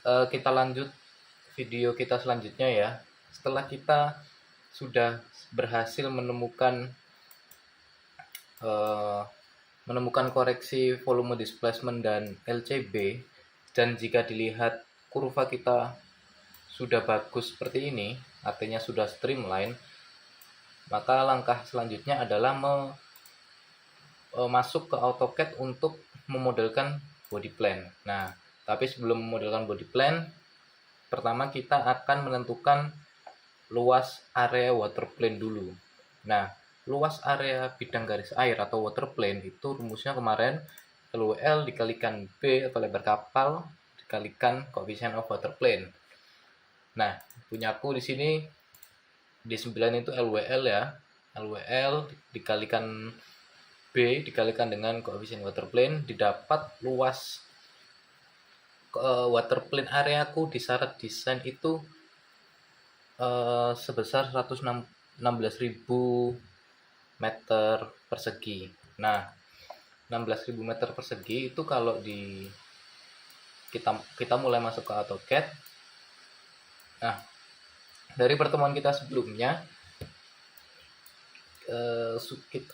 kita lanjut video kita selanjutnya ya. Setelah kita sudah berhasil eh, menemukan koreksi volume displacement dan LCB, dan jika dilihat kurva kita sudah bagus seperti ini, artinya sudah streamline, maka langkah selanjutnya adalah masuk ke AutoCAD untuk memodelkan body plan. Nah, tapi sebelum memodelkan body plan, pertama kita akan menentukan luas area water plane dulu. Nah, luas area bidang garis air atau water plane itu rumusnya kemarin LWL dikalikan B atau lebar kapal dikalikan coefficient of water plane. Nah, punyaku di sini di 9 itu LWL ya. LWL dikalikan B dikalikan dengan coefficient water plane didapat luas water plane areaku di syarat desain itu sebesar 116.000 meter persegi. Nah, 16.000 meter persegi itu kalau kita mulai masuk ke AutoCAD. Nah, dari pertemuan kita sebelumnya,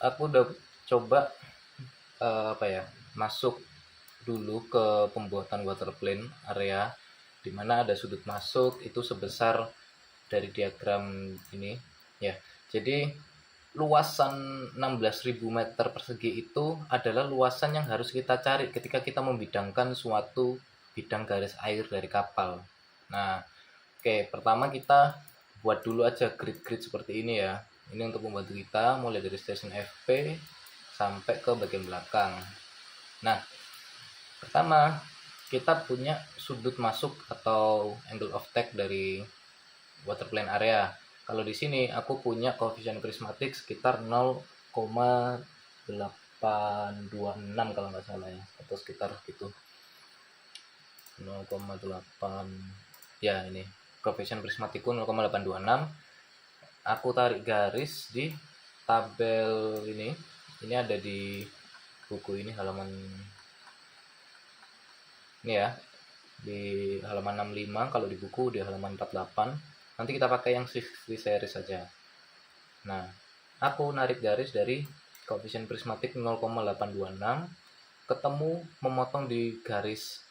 aku udah coba masuk dulu ke pembuatan water plane area, dimana ada sudut masuk itu sebesar dari diagram ini ya. Jadi luasan 16.000 meter persegi itu adalah luasan yang harus kita cari ketika kita membidangkan suatu bidang garis air dari kapal. Nah, oke, pertama kita buat dulu aja grid-grid seperti ini ya. Ini untuk membantu kita mulai dari station FP sampai ke bagian belakang. Nah, pertama kita punya sudut masuk atau angle of attack dari water plane area. Kalau di sini aku punya koefisien prismatik sekitar 0,826 kalau nggak salah ya, atau sekitar gitu 0,8 ya. Ini koefisien prismatikku 0,826. Aku tarik garis di tabel ini ada di buku ini, halaman ini ya, di halaman 65. Kalau di buku di halaman 48. Nanti kita pakai yang 60 series saja. Nah, aku narik garis dari koefisien prismatik 0,826 ketemu memotong di garis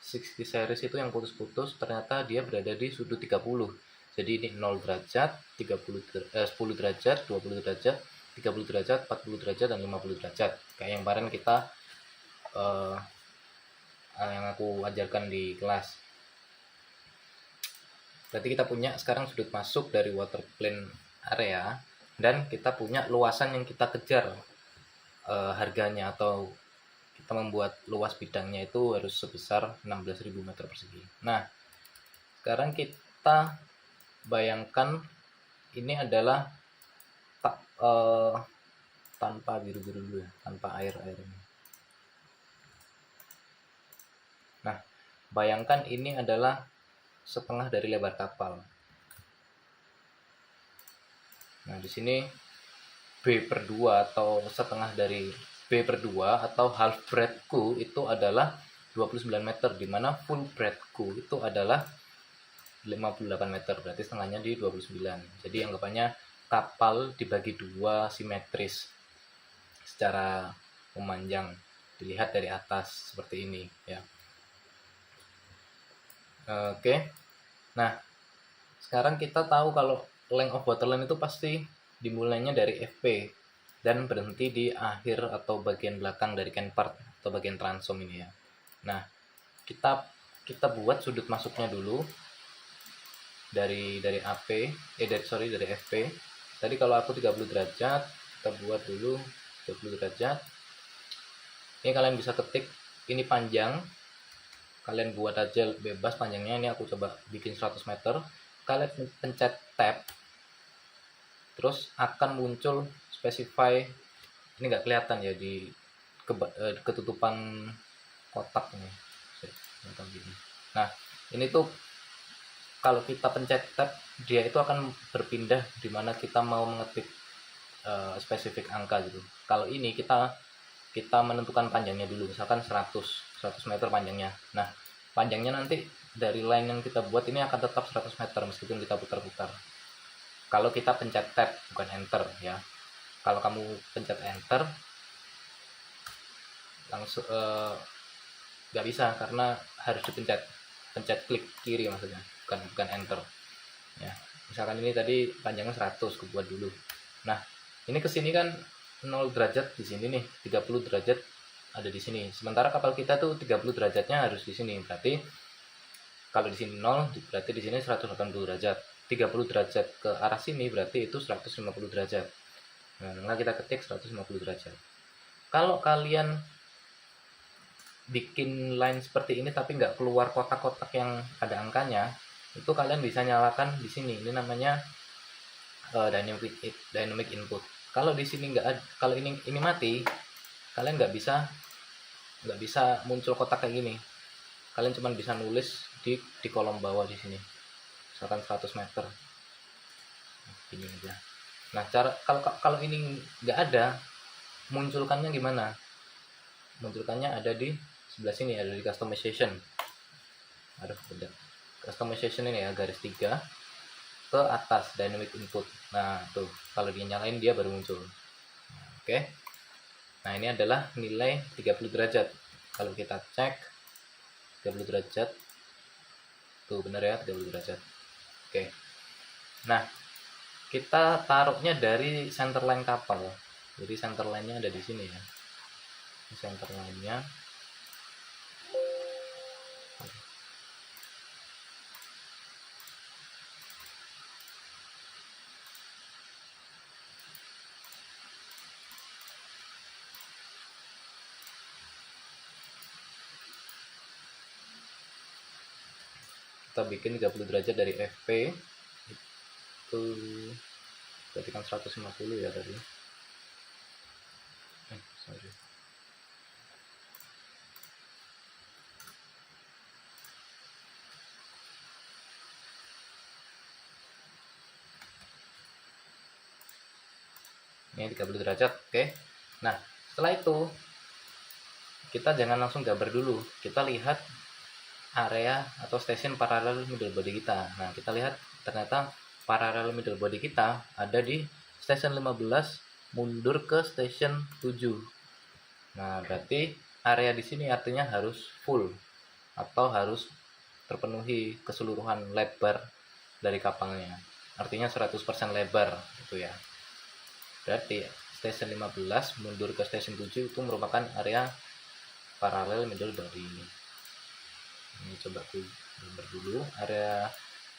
60 series itu yang putus-putus, ternyata dia berada di sudut 30. Jadi ini 0 derajat, 10 derajat, 20 derajat, 30 derajat, 40 derajat, dan 50 derajat. Kayak yang kemarin kita yang aku ajarkan di kelas. Berarti kita punya sekarang sudut masuk dari water plane area, dan kita punya luasan yang kita kejar harganya, atau kita membuat luas bidangnya itu harus sebesar 16.000 meter persegi. Nah, sekarang kita bayangkan ini adalah tanpa biru-biru dulu ya, tanpa air ini. Nah, bayangkan ini adalah setengah dari lebar kapal. Nah, di sini B/2 atau setengah dari B/2 atau half breadth-ku itu adalah 29 meter, dimana full breadth-ku itu adalah 58 meter, berarti setengahnya di 29. Jadi anggapannya kapal dibagi dua simetris secara memanjang, dilihat dari atas seperti ini ya. Oke. Nah, sekarang kita tahu kalau length of waterline itu pasti dimulainya dari FP dan berhenti di akhir atau bagian belakang dari can part atau bagian transom ini ya. Nah, kita buat sudut masuknya dulu dari AP dari FP. Tadi kalau aku 30 derajat, kita buat dulu 30 derajat. Ini kalian bisa ketik ini panjang, kalian buat aja bebas panjangnya. Ini aku coba bikin 100 meter. Kalian pencet tab, terus akan muncul specify. Ini nggak kelihatan ya di ketutupan kotak ini. Nah, ini tuh kalau kita pencet tab, dia itu akan berpindah di mana kita mau mengetik spesifik angka gitu. Kalau ini kita menentukan panjangnya dulu, misalkan 100 meter panjangnya. Nah, panjangnya nanti dari line yang kita buat ini akan tetap 100 meter meskipun kita putar-putar. Kalau kita pencet tab bukan enter ya. Kalau kamu pencet enter langsung nggak bisa, karena harus pencet klik kiri maksudnya, bukan enter ya. Misalkan ini tadi panjangnya 100, aku buat dulu. Nah ini kesini kan 0 derajat di sini nih, 30 derajat ada di sini, sementara kapal kita tuh 30 derajatnya harus di sini. Berarti kalau di sini 0 berarti di sini 180 derajat, 30 derajat ke arah sini berarti itu 150 derajat. Nah kita ketik 150 derajat. Kalau kalian bikin line seperti ini tapi nggak keluar kotak-kotak yang ada angkanya, itu kalian bisa nyalakan di sini. Ini namanya dynamic input. Kalau di sini nggak ada, kalau ini mati, kalian nggak bisa muncul kotak kayak gini. Kalian cuma bisa nulis di kolom bawah di sini, misalkan 100 meter ini aja. Nah cara kalau ini nggak ada, munculkannya gimana? Munculkannya ada di sebelah sini, ada di customization. Customization ini ya, garis 3 ke atas, dynamic input. Nah tuh kalau dinyalain dia baru muncul. Oke. Nah ini adalah nilai 30 derajat. Kalau kita cek 30 derajat, tuh bener ya, 30 derajat. Oke. Nah kita taruhnya dari center line kapal. Jadi center line-nya ada di sini ya. Center line-nya kita bikin 30 derajat dari FP itu berarti kan 150 ya tadi. Sorry. Ini 30 derajat. Oke. Nah setelah itu kita jangan langsung gambar dulu, kita lihat area atau station paralel middle body kita. Nah kita lihat ternyata paralel middle body kita ada di station 15 mundur ke station 7. Nah berarti area di sini artinya harus full atau harus terpenuhi keseluruhan lebar dari kapalnya, artinya 100% lebar gitu ya. Berarti station 15 mundur ke station 7 itu merupakan area paralel middle body. Ini coba aku gambar dulu area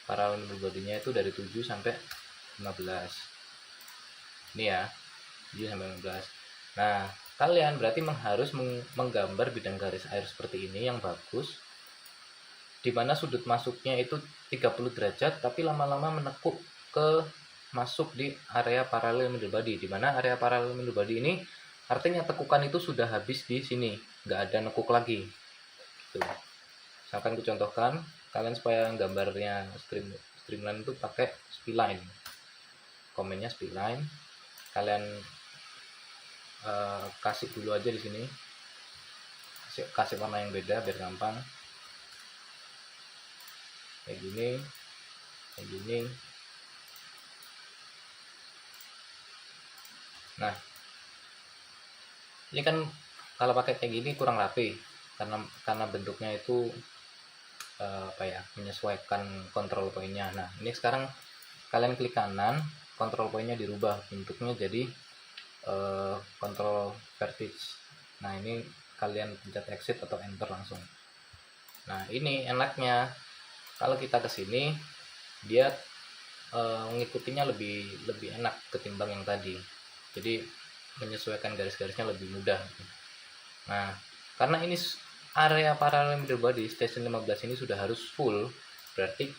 paralel middle body-nya itu dari 7 sampai 15. Ini ya, 7 sampai 15. Nah kalian berarti harus menggambar bidang garis air seperti ini yang bagus, dimana sudut masuknya itu 30 derajat tapi lama-lama menekuk ke masuk di area paralel middle body, dimana area paralel middle body ini artinya tekukan itu sudah habis di sini, nggak ada nekuk lagi gitu. Misalkan aku contohkan, kalian supaya gambarnya streamline itu pakai spline, komennya spline, kalian kasih dulu aja di sini, kasih warna yang beda biar gampang, kayak gini. Nah ini kan kalau pakai kayak gini kurang rapi karena bentuknya itu menyesuaikan control pointnya. Nah ini sekarang kalian klik kanan, control pointnya dirubah bentuknya jadi control vertex. Nah ini kalian pencet exit atau enter langsung. Nah ini enaknya kalau kita kesini dia mengikutinya lebih enak ketimbang yang tadi, jadi menyesuaikan garis-garisnya lebih mudah. Nah karena ini area paralel middle body station 15 ini sudah harus full, berarti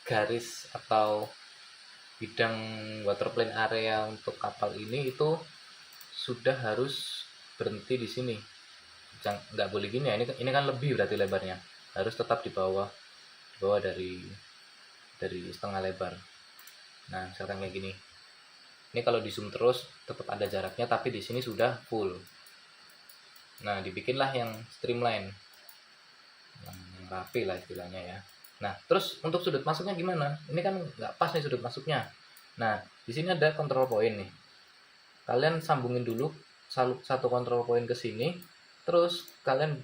garis atau bidang waterplane area untuk kapal ini itu sudah harus berhenti di sini, nggak boleh gini ya. Ini kan lebih berarti lebarnya harus tetap di bawah dari setengah lebar. Nah misalkan kayak gini, ini kalau di zoom terus tetap ada jaraknya tapi di sini sudah full. Nah dibikinlah yang streamline, yang rapi lah istilahnya ya. Nah, terus untuk sudut masuknya gimana? Ini kan nggak pas nih sudut masuknya. Nah, di sini ada control point nih. Kalian sambungin dulu satu control point ke sini, terus kalian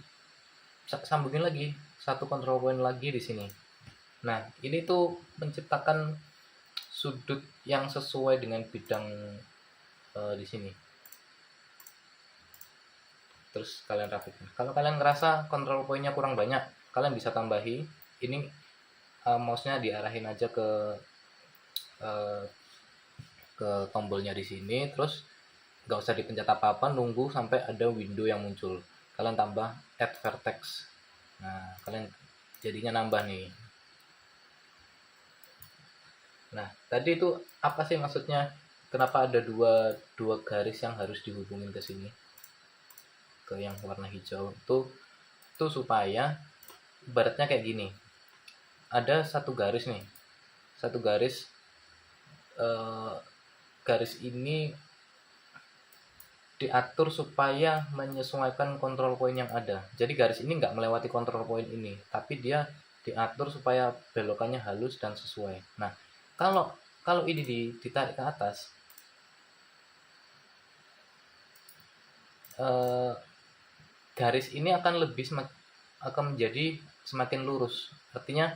sambungin lagi satu control point lagi di sini. Nah, ini tuh menciptakan sudut yang sesuai dengan bidang di sini. Terus kalian rapikan. Kalau kalian ngerasa control point-nya kurang banyak, kalian bisa tambahi. Ini mouse-nya diarahin aja uh, ke tombolnya di sini, terus nggak usah dipencet apa-apa, nunggu sampai ada window yang muncul. Kalian tambah add vertex. Nah, kalian jadinya nambah nih. Nah, tadi itu apa sih maksudnya? Kenapa ada dua garis yang harus dihubungin ke sini? Ke yang warna hijau itu supaya ibaratnya kayak gini. Ada satu garis nih. Satu garis garis ini diatur supaya menyesuaikan control point yang ada. Jadi garis ini nggak melewati control point ini, tapi dia diatur supaya belokannya halus dan sesuai. Nah, kalau kalau ini ditarik ke atas, garis ini akan menjadi semakin lurus. Artinya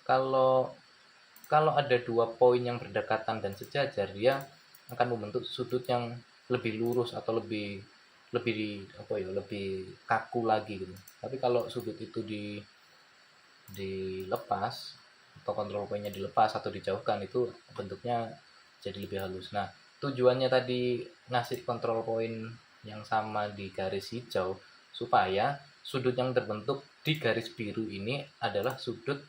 kalau ada dua poin yang berdekatan dan sejajar, dia akan membentuk sudut yang lebih lurus atau lebih lebih kaku lagi gitu. Tapi kalau sudut itu dilepas atau kontrol poinnya dilepas atau dijauhkan, itu bentuknya jadi lebih halus. Nah, tujuannya tadi ngasih kontrol poin yang sama di garis hijau supaya sudut yang terbentuk di garis biru ini adalah sudut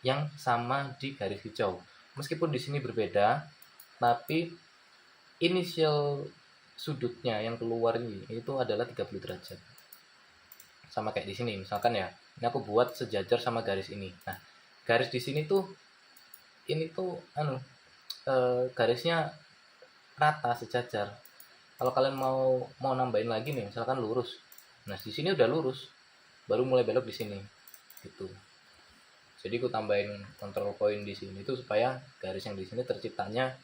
yang sama di garis hijau. Meskipun di sini berbeda, tapi inisial sudutnya yang keluar ini itu adalah 30 derajat. Sama kayak di sini misalkan ya. Ini aku buat sejajar sama garis ini. Nah, garis di sini tuh ini tuh garisnya rata sejajar. Kalau kalian mau nambahin lagi nih, misalkan lurus. Nah, di sini udah lurus. Baru mulai belok di sini. Gitu. Jadi aku tambahin control point di sini itu supaya garis yang di sini terciptanya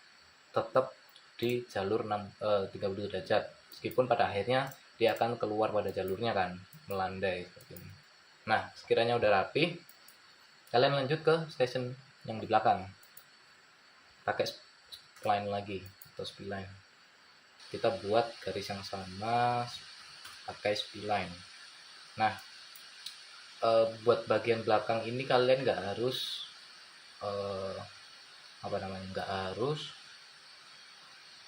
tetap di jalur 30 derajat. Meskipun pada akhirnya dia akan keluar pada jalurnya kan, melandai seperti ini. Nah, sekiranya udah rapi, kalian lanjut ke station yang di belakang. Pakai spline lagi atau spline. Kita buat garis yang sama pakai spline. Nah, buat bagian belakang ini kalian nggak harus nggak harus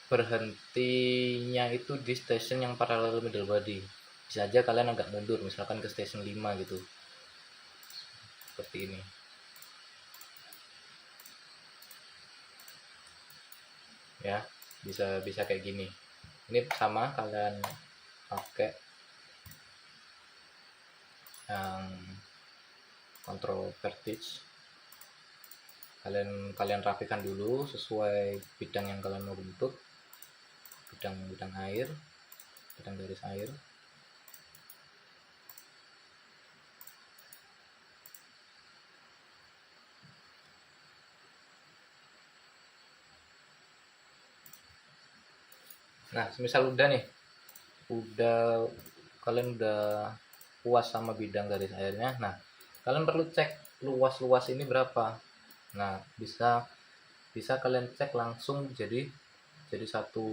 berhentinya itu di station yang parallel middle body. Bisa aja kalian agak mundur, misalkan ke station 5 gitu, seperti ini. Ya, bisa kayak gini. Ini sama, kalian pakai yang control vertex. Kalian rapikan dulu sesuai bidang yang kalian mau bentuk, bidang air, bidang garis air. Nah, semisal udah nih, kalian udah puas sama bidang garis airnya. Nah, kalian perlu cek luas ini berapa. Nah, bisa kalian cek langsung jadi satu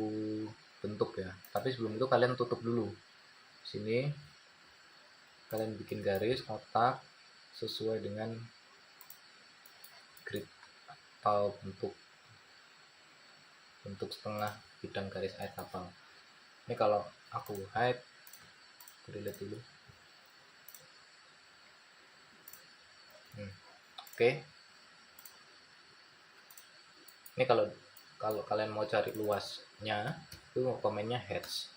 bentuk ya. Tapi sebelum itu kalian tutup dulu. Sini kalian bikin garis kotak sesuai dengan grid atau bentuk setengah bidang garis air kapal. Ini kalau aku hide, lihat dulu. Oke. Ini kalau kalian mau cari luasnya, itu komennya heads.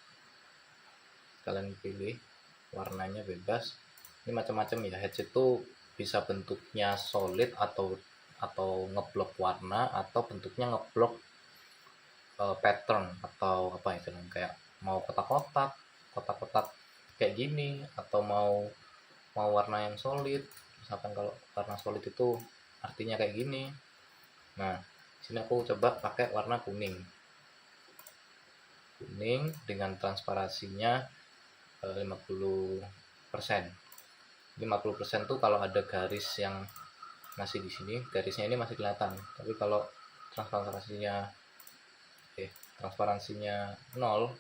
Kalian pilih warnanya bebas. Ini macam-macam ya. Heads itu bisa bentuknya solid atau ngeblok warna, atau bentuknya ngeblok pattern atau apa itu, kayak mau kotak-kotak kayak gini, atau mau warna yang solid Misalkan kalau warna solid itu artinya kayak gini. Nah, sini aku coba pakai warna kuning. Kuning dengan transparansinya 50%. 50% tuh kalau ada garis yang masih di sini, garisnya ini masih kelihatan. Tapi kalau transparansinya transparansinya 0,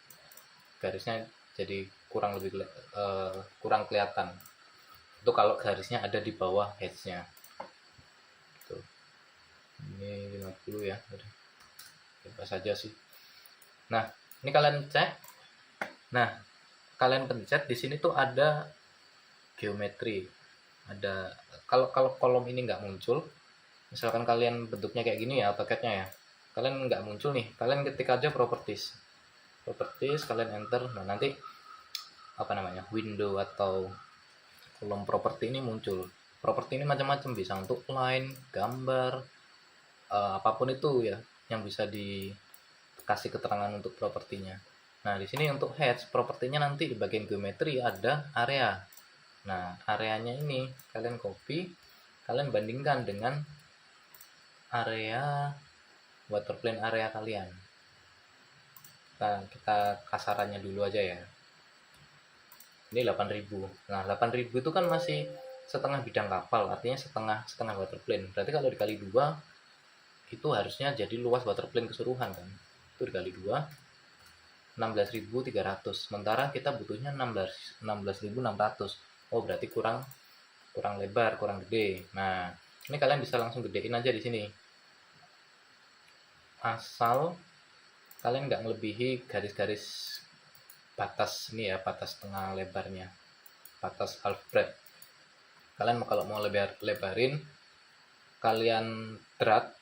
garisnya jadi kurang kelihatan. Itu kalau garisnya ada di bawah hedge-nya. Tuh. Ini 50 ya. Bebas saja sih. Nah, ini kalian cek. Nah, kalian pencet di sini tuh ada geometri. Ada kalau kolom ini nggak muncul, misalkan kalian bentuknya kayak gini ya, AutoCAD-nya ya. Kalian nggak muncul nih, kalian ketik aja properties. Properties, kalian enter. Nah, nanti window atau kolom properti ini muncul. Properti ini macam-macam, bisa untuk line, gambar, apapun itu ya yang bisa dikasih keterangan untuk propertinya. Nah, di sini untuk heads, propertinya nanti di bagian geometri ada area. Nah, areanya ini kalian copy, kalian bandingkan dengan area waterplane area kalian. Nah, kita kasarannya dulu aja ya. Ini 8000. Nah, 8000 itu kan masih setengah bidang kapal, artinya setengah waterplane. Berarti kalau dikali 2 itu harusnya jadi luas waterplane keseluruhan kan. Itu dikali 2 16.300. Sementara kita butuhnya 16.600. Oh, berarti kurang lebar, kurang gede. Nah, ini kalian bisa langsung gedein aja di sini. Asal kalian nggak melebihi garis-garis batas ini ya, batas tengah lebarnya, batas half breadth. Kalian kalau mau lebarin, kalian drag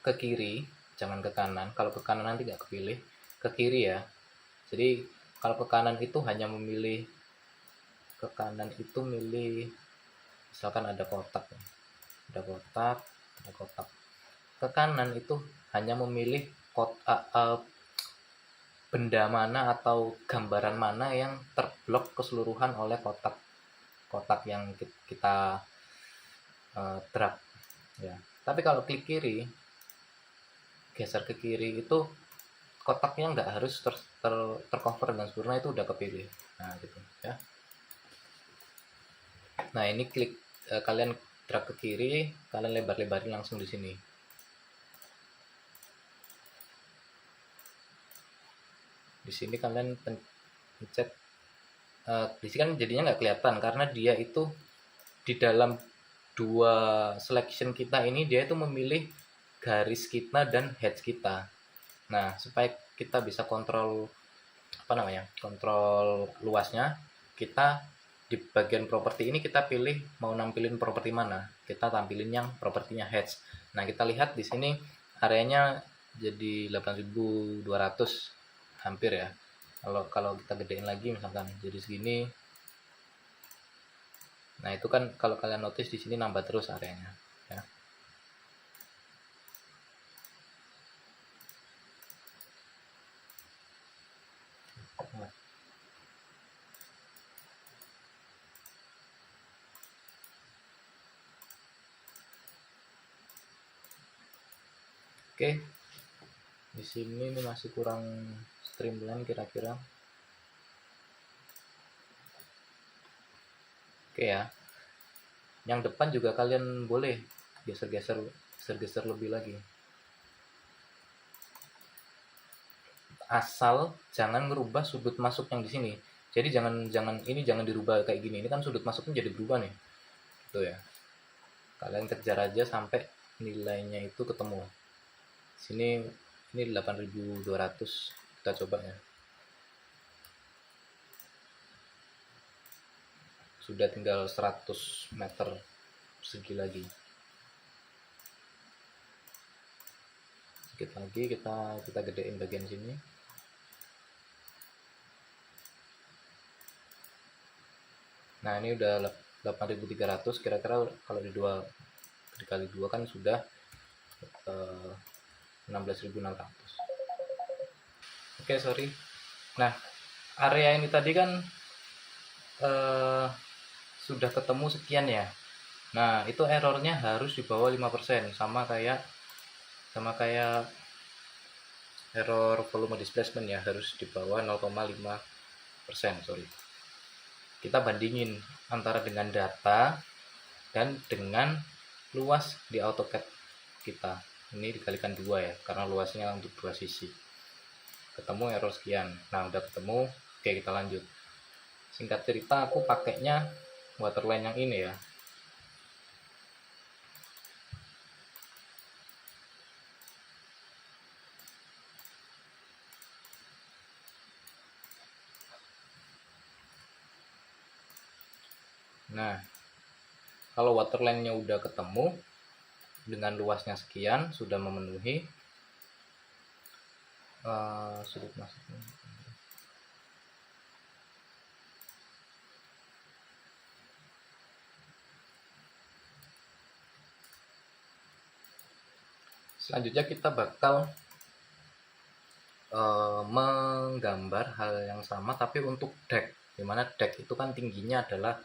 ke kiri, jangan ke kanan. Kalau ke kanan nanti nggak kepilih, ke kiri ya. Jadi kalau ke kanan itu hanya memilih, ke kanan itu milih, misalkan ada kotak, ke kanan itu hanya memilih benda mana atau gambaran mana yang terblok keseluruhan oleh kotak yang kita drag ya. Tapi kalau klik kiri, geser ke kiri, itu kotaknya nggak harus tercover dengan sempurna, itu udah kepilih. Nah gitu ya. Nah, ini klik kalian drag ke kiri, kalian lebar-lebarin langsung di sini. Di sini kalian pencet, di sini kan jadinya nggak kelihatan karena dia itu di dalam dua selection kita ini, dia itu memilih garis kita dan heads kita. Nah, supaya kita bisa kontrol kontrol luasnya, kita di bagian properti ini kita pilih mau nampilin properti mana. Kita tampilin yang propertinya heads. Nah, kita lihat di sini areanya jadi 8200 hampir ya. Kalau kita gedein lagi misalkan jadi segini. Nah, itu kan kalau kalian notice di sini nambah terus areanya ya. Oke. Di sini ini masih kurang streamline kira-kira. Oke ya. Yang depan juga kalian boleh geser-geser lebih lagi. Asal jangan ngerubah sudut masuk yang di sini. Jadi jangan dirubah kayak gini. Ini kan sudut masuknya jadi berubah nih. Gitu ya. Kalian kejar aja sampai nilainya itu ketemu. Sini ini 8200, kita coba ya. Sudah tinggal 100 meter persegi lagi. Sedikit lagi kita gedein bagian sini. Nah, ini udah 8300, kira-kira kalau dikali 2 kan sudah 16.600. Oke, sorry. Nah, area ini tadi kan sudah ketemu sekian ya. Nah, itu errornya harus di bawah 5%, sama kayak error volume displacement ya, harus di bawah 0,5%. Sorry. Kita bandingin antara dengan data dan dengan luas di AutoCAD kita. Ini dikalikan 2 ya, karena luasnya untuk 2 sisi. Ketemu error sekian. Nah, udah ketemu. Oke, kita lanjut. Singkat cerita, aku pakainya waterline yang ini ya. Nah, kalau waterline-nya udah ketemu dengan luasnya sekian, sudah memenuhi sudut masuknya. Selanjutnya kita bakal menggambar hal yang sama tapi untuk deck, dimana deck itu kan tingginya adalah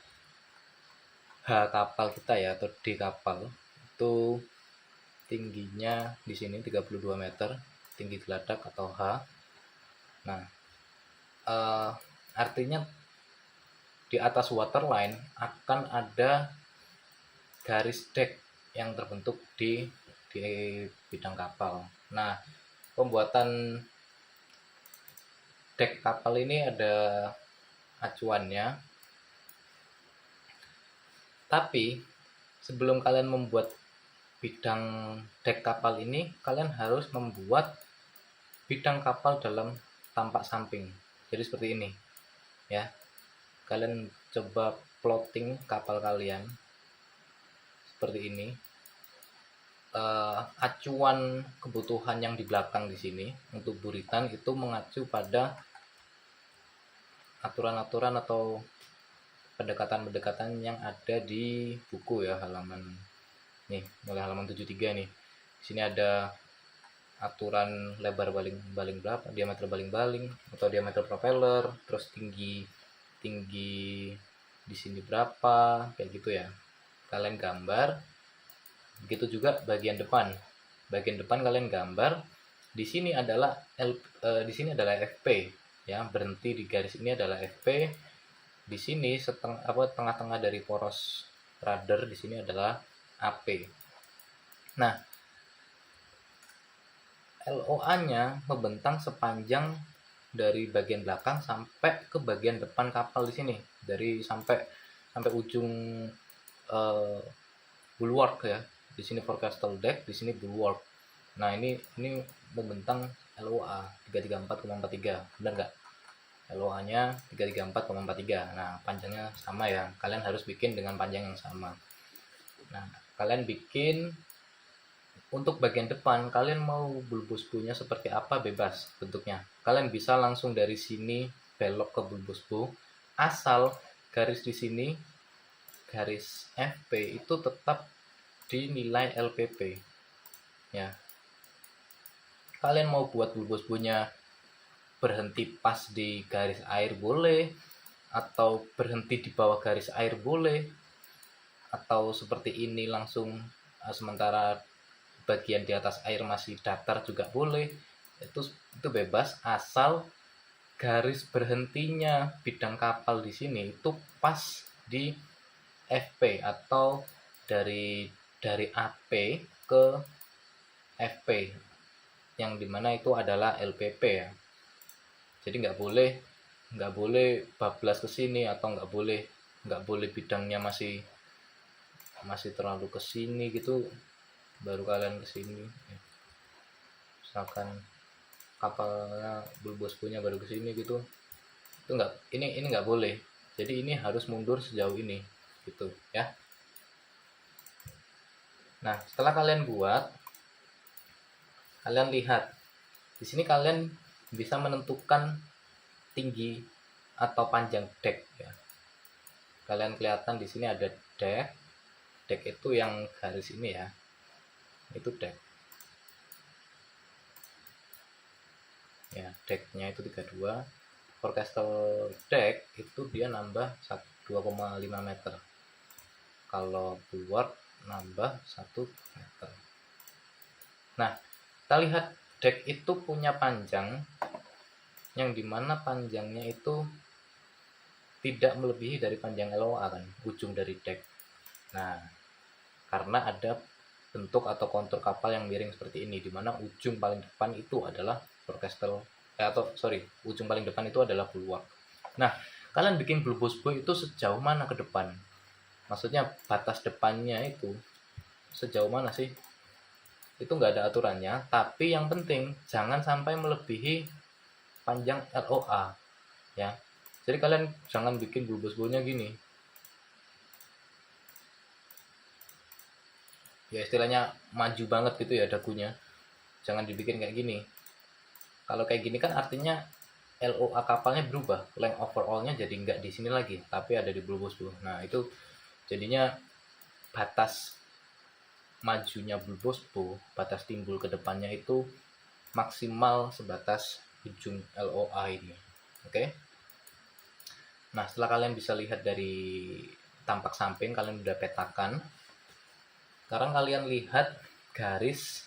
H kapal kita ya, atau D kapal itu tingginya di sini 32 meter, tinggi geladak atau H. Nah, artinya di atas waterline akan ada garis deck yang terbentuk di bidang kapal. Nah, pembuatan deck kapal ini ada acuannya. Tapi sebelum kalian membuat bidang deck kapal ini, kalian harus membuat bidang kapal dalam tampak samping. Jadi seperti ini ya. Kalian coba plotting kapal kalian seperti ini. Acuan kebutuhan yang di belakang di sini untuk buritan itu mengacu pada aturan-aturan atau pendekatan-pendekatan yang ada di buku ya, halaman nih, mulai halaman 73 nih. Di sini ada aturan lebar baling berapa, diameter baling atau diameter propeller, terus tinggi di sini berapa, kayak gitu ya. Kalian gambar. Begitu juga bagian depan. Bagian depan kalian gambar. Di sini adalah di sini adalah FP ya, berhenti di garis ini adalah FP. Di sini tengah-tengah dari poros rudder di sini adalah AP. Nah, LOA-nya membentang sepanjang dari bagian belakang sampai ke bagian depan kapal di sini, dari sampai ujung bulwark ya. Di sini forecastle deck, di sini bulwark. Nah, ini membentang LOA 334,43. Benar nggak? LOA-nya 334,43. Nah, panjangnya sama ya. Kalian harus bikin dengan panjang yang sama. Nah, kalian bikin untuk bagian depan, kalian mau bulbous bow-nya seperti apa bebas bentuknya. Kalian bisa langsung dari sini belok ke bulbous bow, asal garis di sini, garis FP itu tetap dinilai LPP. Ya. Kalian mau buat bulbous bow-nya berhenti pas di garis air boleh, atau berhenti di bawah garis air boleh, atau seperti ini langsung sementara bagian di atas air masih datar juga boleh. Itu bebas, asal garis berhentinya bidang kapal di sini itu pas di FP atau dari AP ke FP, yang dimana itu adalah LPP ya. Jadi nggak boleh bablas ke sini, atau nggak boleh bidangnya masih terlalu ke sini gitu baru kalian ke sini. Misalkan kapalnya bulbous bow-nya baru ke sini gitu, itu nggak, ini nggak boleh. Jadi ini harus mundur sejauh ini gitu ya. Nah, setelah kalian buat, kalian lihat di sini, kalian bisa menentukan tinggi atau panjang deck ya. Kalian kelihatan di sini ada deck itu yang garis ini ya, itu deck ya. Decknya itu 32. Forecastle deck itu dia nambah 2,5 meter. kalau bulwark nambah 1 meter. Nah, kita lihat dek itu punya panjang yang dimana panjangnya itu tidak melebihi dari panjang LOA kan, ujung dari dek. Nah, karena ada bentuk atau kontur kapal yang miring seperti ini, dimana ujung paling depan itu adalah forecastle, ujung paling depan itu adalah bulwark. Nah, kalian bikin bulbous buoy itu sejauh mana ke depan? Maksudnya batas depannya itu sejauh mana sih? Itu nggak ada aturannya, tapi yang penting jangan sampai melebihi panjang LOA ya. Jadi kalian jangan bikin bulbous buoy-nya gini. Ya istilahnya maju banget gitu ya dagunya. Jangan dibikin kayak gini. Kalau kayak gini kan artinya LOA kapalnya berubah, length overall-nya jadi nggak di sini lagi, tapi ada di bulbous buoy. Nah itu jadinya batas majunya bulbous buoy, batas timbul ke depannya itu maksimal sebatas ujung LOA ini. Oke. Nah, setelah kalian bisa lihat dari tampak samping, kalian udah petakan. Sekarang kalian lihat garis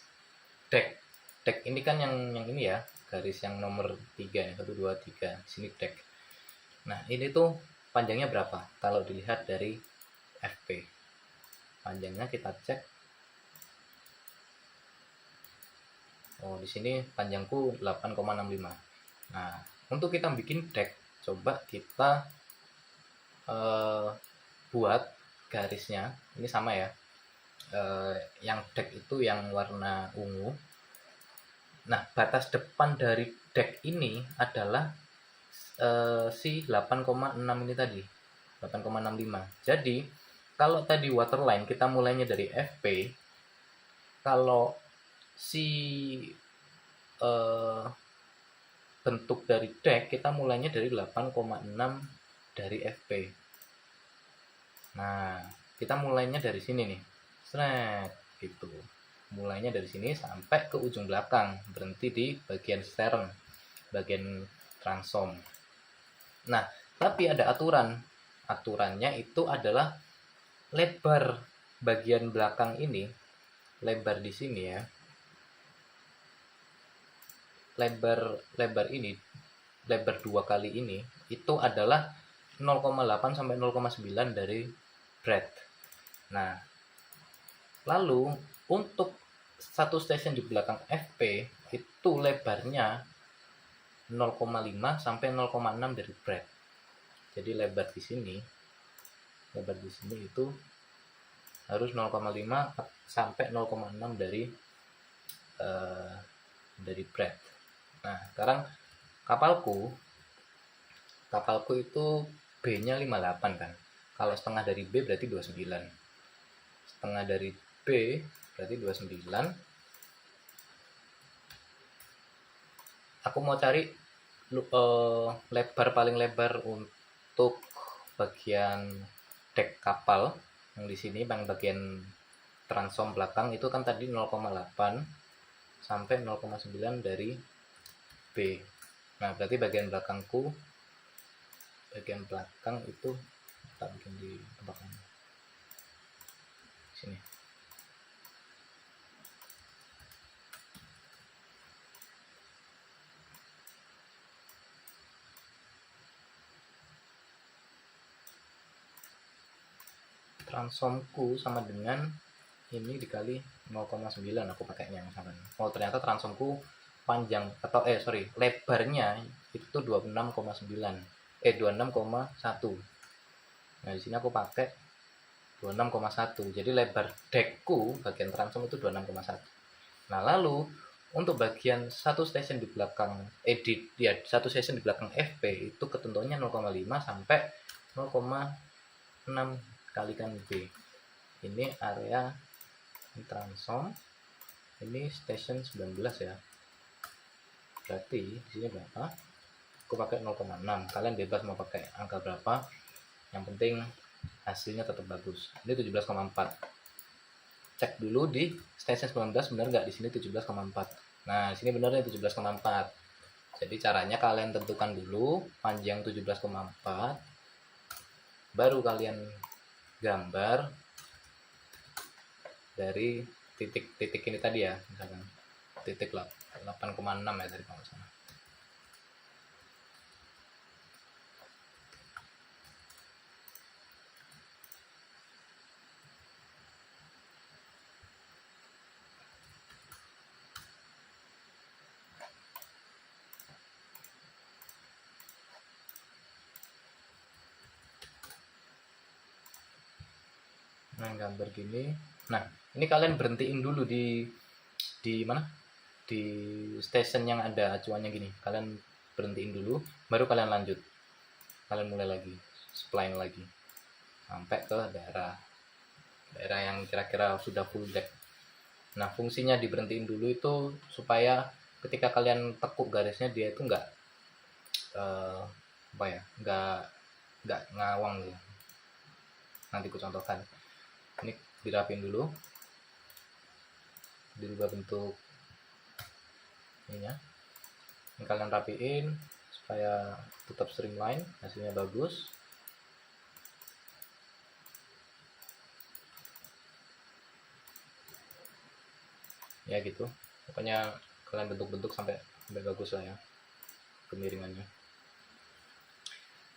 dek. Dek ini kan yang ini ya, garis yang nomor 3 ya, 1 2 3. Sini dek. Nah, ini tuh panjangnya berapa? Kalau dilihat dari FP. Panjangnya kita cek. Oh, di sini panjangku 8,65. Nah, untuk kita bikin dek, coba kita buat garisnya. Ini sama ya. Yang dek itu yang warna ungu. Nah, batas depan dari dek ini adalah si 8,6 ini tadi, 8,65. Jadi kalau tadi waterline kita mulainya dari FP, kalau si bentuk dari dek kita mulainya dari 8,6 dari FP. Nah, kita mulainya dari sini nih, gitu. Mulainya dari sini sampai ke ujung belakang, berhenti di bagian stern, bagian transom. Nah, tapi ada aturan. Aturannya itu adalah lebar bagian belakang ini, lebar di sini ya. Lebar ini, lebar 2 kali ini itu adalah 0,8 sampai 0,9 dari breadth. Nah, lalu untuk satu station di belakang FP itu lebarnya 0,5 sampai 0,6 dari breadth. Jadi lebar di sini itu harus 0,5 sampai 0,6 dari breadth. Nah, sekarang kapalku itu B-nya 58 kan. Kalau setengah dari B berarti 29. Setengah dari B berarti 29. Aku mau cari lebar paling lebar untuk bagian dek kapal yang di sini, bagian transom belakang itu kan tadi 0,8 sampai 0,9 dari B. Nah, berarti bagian belakang itu tak bikin di belakang sini. Transomku sama dengan ini dikali 0,9 aku pakainya misalkan. Oh, ternyata transomku panjang lebarnya itu 26,9. 26,1. Nah, di sini aku pakai 26,1. Jadi lebar dekku bagian transom itu 26,1. Nah, lalu untuk bagian satu station di belakang satu station di belakang FP itu ketentuannya 0,5 sampai 0,6 kalikan B. Ini area transom, ini station 19 ya. Berarti di sini berapa? Aku pakai 0,6. Kalian bebas mau pakai angka berapa. Yang penting hasilnya tetap bagus. Ini 17,4. Cek dulu di station 19 benar nggak di sini 17,4. Nah, di sini benar nih 17,4. Jadi caranya kalian tentukan dulu panjang 17,4. Baru kalian gambar dari titik ini tadi ya, misalkan titik 8,6 ya tadi kalau nggak salah. Nah, gambar gini. Nah, ini kalian berhentiin dulu di mana? Di station yang ada acuannya gini. Kalian berhentiin dulu, baru kalian lanjut. Kalian mulai lagi, spline lagi. Sampai ke daerah yang kira-kira sudah full deck. Nah, fungsinya diberhentiin dulu itu supaya ketika kalian tekuk garisnya dia itu nggak apa ya, nggak ngawang gitu. Nanti aku contohkan. Ini dirapin dulu, dirubah bentuk ininya. Ini kalian rapiin supaya tetap streamline, hasilnya bagus. Ya gitu, pokoknya kalian bentuk-bentuk sampai bagus lah ya kemiringannya.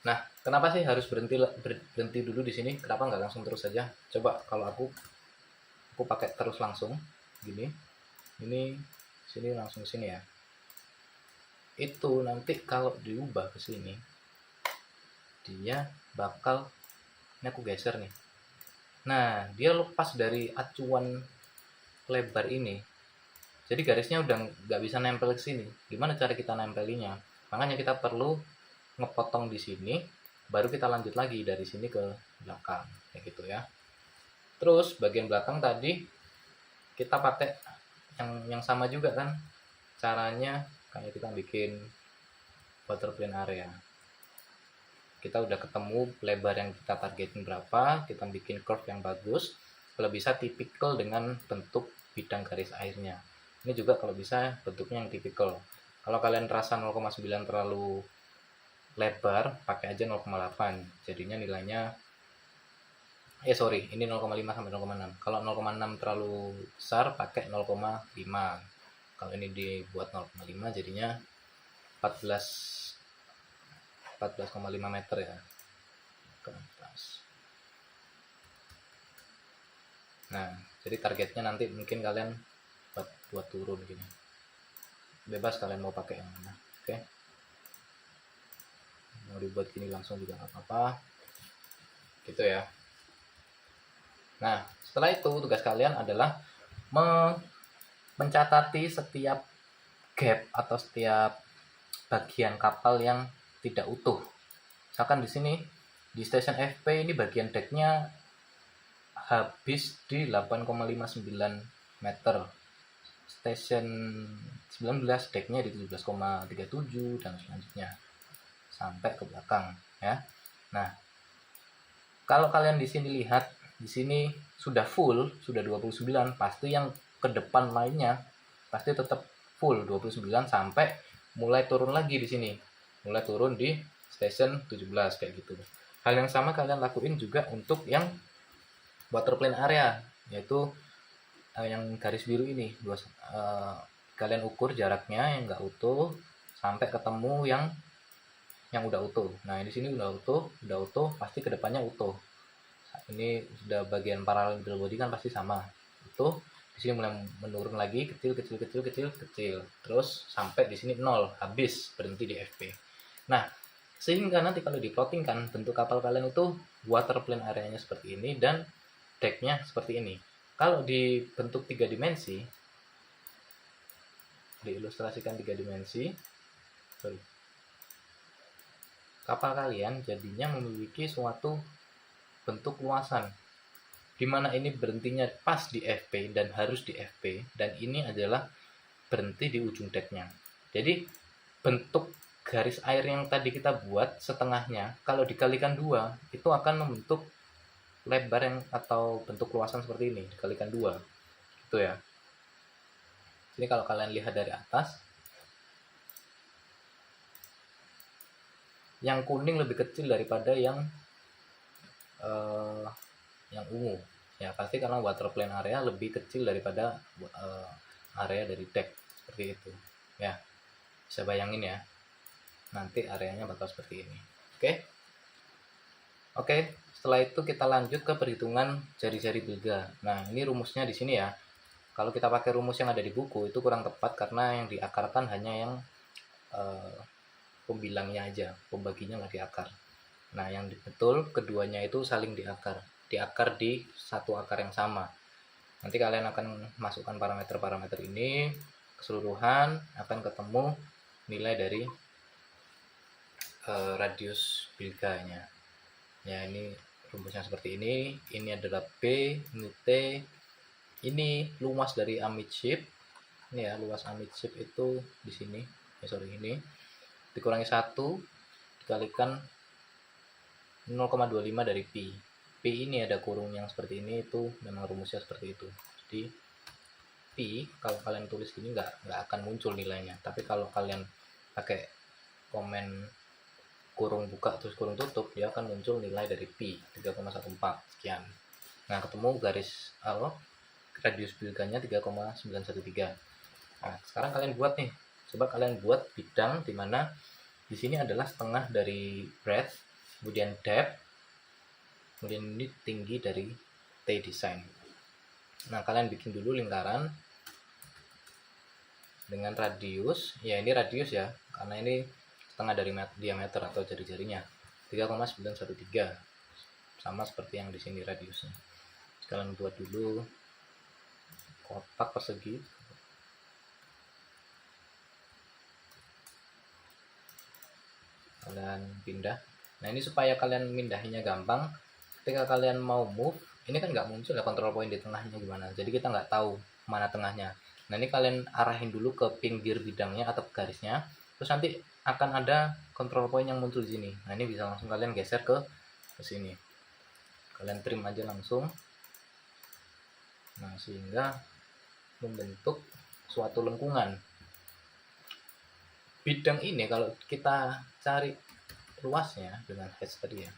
Nah, kenapa sih harus berhenti dulu di sini? Kenapa nggak langsung terus saja? Coba kalau aku pakai terus langsung gini, ini sini langsung sini ya. Itu nanti kalau diubah ke sini, dia bakal, ini aku geser nih. Nah, dia lepas dari acuan lebar ini. Jadi garisnya udah nggak bisa nempel ke sini. Gimana cara kita nempelinya? Makanya kita perlu ngepotong di sini, baru kita lanjut lagi dari sini ke belakang, kayak gitu ya. Terus bagian belakang tadi kita pakai yang sama juga kan caranya, kayak kita bikin water plane area. Kita udah ketemu lebar yang kita targetin berapa, kita bikin curve yang bagus, kalau bisa tipikal dengan bentuk bidang garis airnya. Ini juga kalau bisa bentuknya yang tipikal. Kalau kalian rasa 0,9 terlalu lebar, pakai aja 0,8. Jadinya nilainya ini 0,5 sampai 0,6. Kalau 0,6 terlalu besar, pakai 0,5. Kalau ini dibuat 0,5 jadinya 14,5 meter ya ke atas. Nah, jadi targetnya nanti mungkin kalian buat turun gini. Bebas kalian mau pakai yang mana. Oke. Mau dibuat gini langsung juga nggak apa-apa. Gitu ya. Nah, setelah itu tugas kalian adalah mencatati setiap gap atau setiap bagian kapal yang tidak utuh. Misalkan di sini di station FP ini bagian decknya habis di 8,59 meter. Station 19 decknya di 17,37 dan selanjutnya sampai ke belakang ya. Nah, kalau kalian di sini lihat, di sini sudah full, sudah 29, pasti yang ke depan lainnya pasti tetap full 29 sampai mulai turun lagi di sini. Mulai turun di station 17 kayak gitu. Hal yang sama kalian lakuin juga untuk yang water plane area, yaitu yang garis biru ini. Kalian ukur jaraknya yang nggak utuh sampai ketemu yang udah utuh. Nah, di sini udah utuh, pasti kedepannya utuh. Ini sudah bagian paralel middle body kan pasti sama. Utuh. Di sini mulai menurun lagi, kecil, terus sampai di sini 0, habis, berhenti di FP. Nah, sehingga nanti kalau diplotting kan bentuk kapal kalian itu water plane areanya seperti ini dan decknya seperti ini. Kalau di bentuk 3 dimensi, diilustrasikan 3 dimensi, kapal kalian jadinya memiliki suatu bentuk luasan, dimana ini berhentinya pas di FP dan harus di FP, dan ini adalah berhenti di ujung decknya. Jadi bentuk garis air yang tadi kita buat setengahnya, kalau dikalikan 2 itu akan membentuk lebar yang atau bentuk luasan seperti ini, dikalikan 2 gitu ya. Ini kalau kalian lihat dari atas, yang kuning lebih kecil daripada yang ungu. Ya pasti karena water plane area lebih kecil daripada area dari deck, seperti itu ya. Bisa bayangin ya, nanti areanya bakal seperti ini. Oke, setelah itu kita lanjut ke perhitungan jari-jari bilga. Nah, ini rumusnya di sini ya. Kalau kita pakai rumus yang ada di buku itu kurang tepat karena yang diakarkan hanya yang pembilangnya aja, pembaginya nggak diakar. Nah, yang betul keduanya itu saling diakar di satu akar yang sama. Nanti kalian akan masukkan parameter-parameter ini keseluruhan, akan ketemu nilai dari radius bilganya. Ya, ini rumusnya seperti ini. Ini adalah B, ini T, ini luas dari amidship. Ini ya, luas amidship itu di sini. Ini dikurangi 1 dikalikan 0,25 dari Pi. Pi ini ada kurung yang seperti ini, itu memang rumusnya seperti itu. Jadi Pi kalau kalian tulis gini nggak akan muncul nilainya. Tapi kalau kalian pakai komen kurung buka terus kurung tutup, dia akan muncul nilai dari Pi 3,14 sekian. Nah, ketemu garis radius bilganya 3,913. Nah, sekarang kalian buat nih. Coba kalian buat bidang di mana di sini adalah setengah dari breadth, kemudian depth, kemudian ini tinggi dari T design. Nah, kalian bikin dulu lingkaran dengan radius, ya ini radius ya, karena ini setengah dari diameter atau jari-jarinya 3,913, sama seperti yang di sini radiusnya. Kalian buat dulu kotak persegi. Kalian pindah. Nah, ini supaya kalian mindahinnya gampang. Ketika kalian mau move, ini kan nggak muncul ya control point di tengahnya gimana. Jadi kita nggak tahu mana tengahnya. Nah, ini kalian arahin dulu ke pinggir bidangnya atau garisnya. Terus nanti akan ada control point yang muncul di sini. Nah, ini bisa langsung kalian geser ke sini. Kalian trim aja langsung. Nah, sehingga membentuk suatu lengkungan. Bidang ini kalau kita cari luasnya dengan hash tadi ya.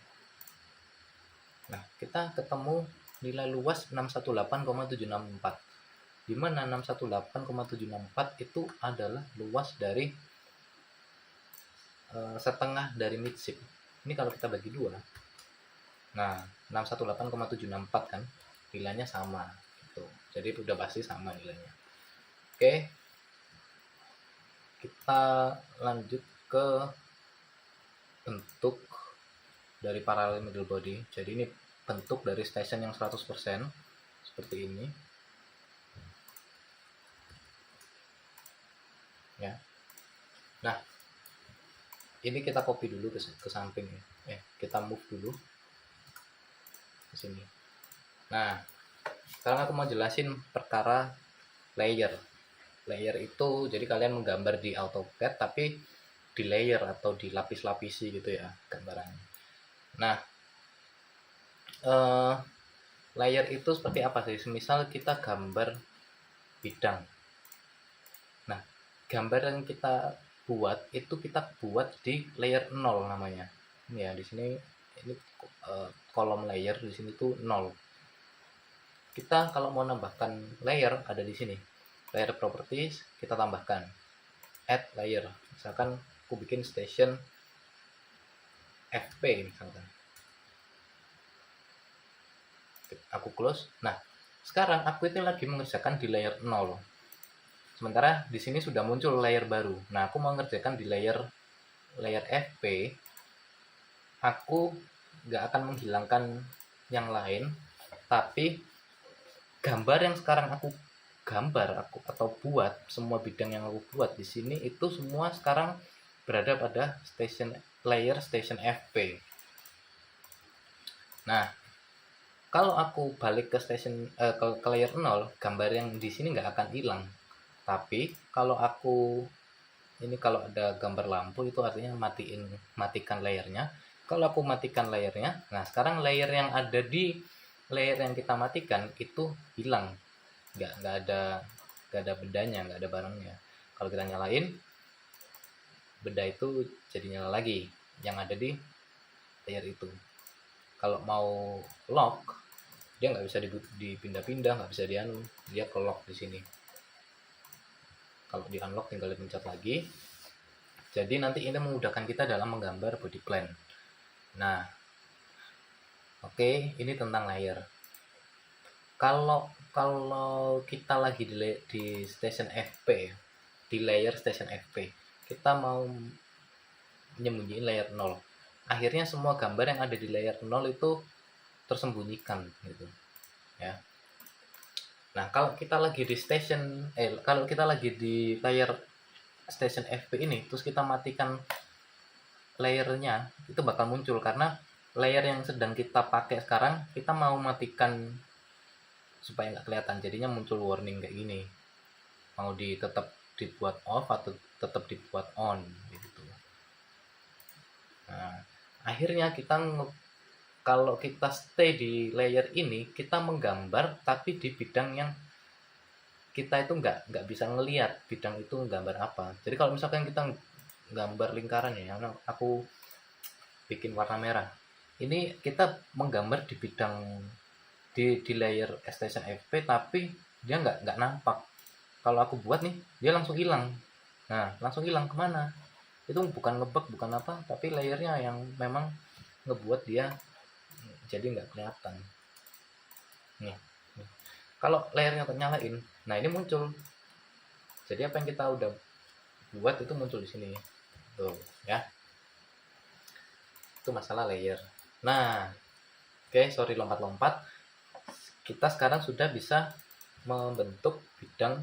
Nah, kita ketemu nilai luas 618,764. Di mana 618,764 itu adalah luas dari setengah dari midship. Ini kalau kita bagi dua. Nah, 618,764 kan nilainya sama gitu. Jadi udah pasti sama nilainya. Oke. Kita lanjut ke bentuk dari parallel middle body. Jadi ini bentuk dari station yang 100% seperti ini ya. Nah, ini kita copy dulu ke samping ya. Kita move dulu ke sini. Nah, sekarang aku mau jelasin perkara layer. Layer itu jadi kalian menggambar di AutoCAD tapi di layer atau dilapis-lapisi gitu ya gambarannya. Nah, layer itu seperti apa sih? Misal kita gambar bidang. Nah, gambar yang kita buat itu kita buat di layer 0 namanya. Ini ya, di sini ini kolom layer di sini tuh 0. Kita kalau mau nambahkan layer ada di sini. Layer properties kita tambahkan add layer. Misalkan aku bikin station FP misalkan. Aku close. Nah, sekarang aku itu lagi mengerjakan di layer 0. Sementara di sini sudah muncul layer baru. Nah, aku mau mengerjakan di layer FP. Aku nggak akan menghilangkan yang lain, tapi gambar yang sekarang aku atau buat, semua bidang yang aku buat di sini itu semua sekarang berada pada layer station FP. Nah, kalau aku balik ke ke layer 0, gambar yang di sini nggak akan hilang. Tapi kalau kalau ada gambar lampu itu artinya matikan layernya. Kalau aku matikan layernya, nah sekarang layer yang ada di layer yang kita matikan itu hilang. Nggak ada bedanya, nggak ada barangnya. Kalau kita nyalain, beda itu jadi nyala lagi yang ada di layer itu. Kalau mau lock, dia nggak bisa dipindah-pindah, nggak bisa dianu, dia ke-lock di sini. Kalau di unlock tinggal dipencet lagi. Jadi nanti ini memudahkan kita dalam menggambar body plan. Nah, oke, ini tentang layer. Kalau kita lagi di station FP, di layer station FP, kita mau menyembunyiin layer 0. Akhirnya semua gambar yang ada di layer 0 itu tersembunyikan gitu. Ya. Nah, kalau kita lagi di kalau kita lagi di layer station FP ini, terus kita matikan layernya, itu bakal muncul karena layer yang sedang kita pakai sekarang kita mau matikan supaya nggak kelihatan, jadinya muncul warning kayak gini, mau tetap dibuat off atau tetap dibuat on gitu. Nah, akhirnya kalau kita stay di layer ini, kita menggambar tapi di bidang yang kita itu nggak bisa ngelihat bidang itu gambar apa. Jadi kalau misalkan kita gambar lingkaran ya, aku bikin warna merah, ini kita menggambar di bidang di layer extension FP tapi dia nggak nampak. Kalau aku buat nih, dia langsung hilang. Nah, langsung hilang kemana? Itu bukan ngebug, bukan apa, tapi layernya yang memang ngebuat dia jadi nggak kelihatan. Nih, kalau layernya ternyalain, nah ini muncul. Jadi apa yang kita udah buat itu muncul di sini. Tuh, ya. Itu masalah layer. Nah, oke, sorry lompat-lompat. Kita sekarang sudah bisa membentuk bidang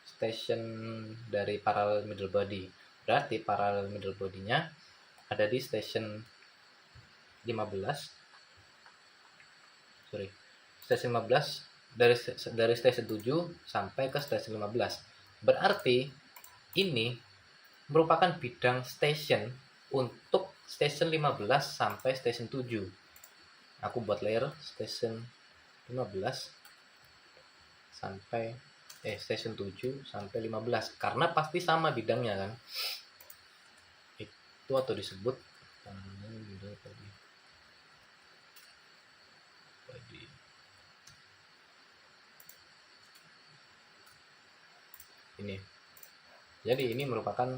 station dari parallel middle body. Berarti parallel middle body-nya ada di station 15. Sorry. Station 15 dari station 7 sampai ke station 15. Berarti ini merupakan bidang station untuk station 15 sampai station 7. Aku buat layer station 15 sampai station 7 sampai 15 karena pasti sama bidangnya kan. Itu atau disebut ini. Jadi ini merupakan,